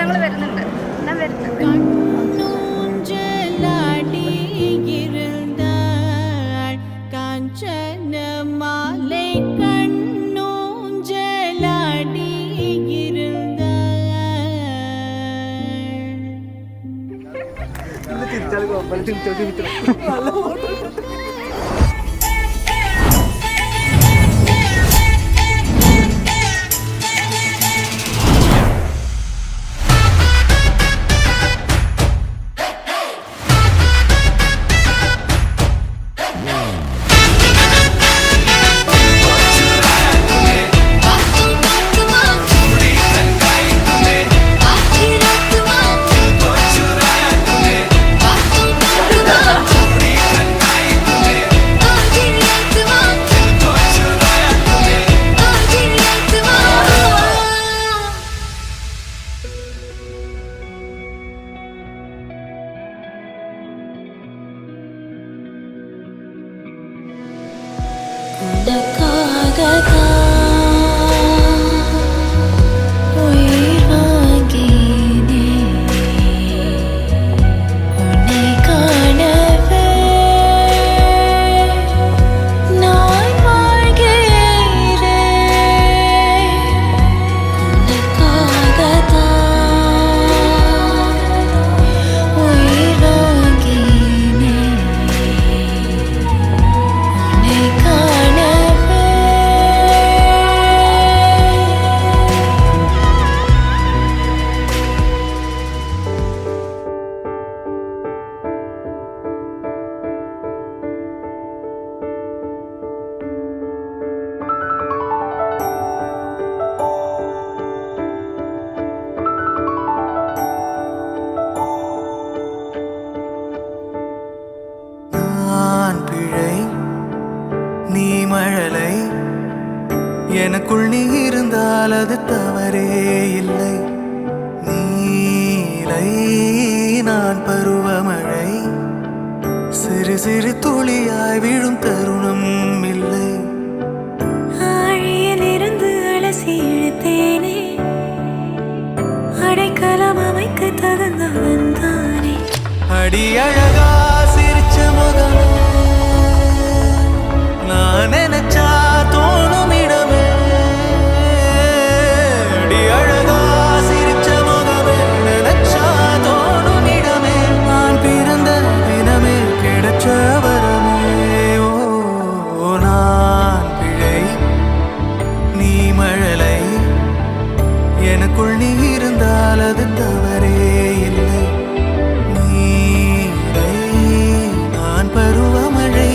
ഞങ്ങൾ വരുന്നുണ്ട്. ഞാൻ വരുന്നുണ്ട്. எனக்குள் நீ இருந்தால் அது தவறே இல்லை. நீலை நான் பருவமழை, சிறு சிறு துளியாய் விழும் தருணம் இல்லை. ஆழியில் இருந்து அலசி இழுத்தேனே, அடைக்கலம் அமைக்க தகுந்தவன் தானே. அடி அழகா சிரிச்ச முகம் நான் நினைச்சா தோணும் இடமே. அடி அழகா சிரிச்ச முகமே நினைச்சா தோணும் இடமே. நான் பிறந்த தினமே கிடைச்ச வரமே. ஓ நான் பிழை நீ மழலை, எனக்குள் நீ இருந்தால் அது தவறே இல்லை. நான் பருவமழை,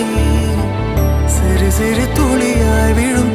சிறு சிறு துளியாய் விழும்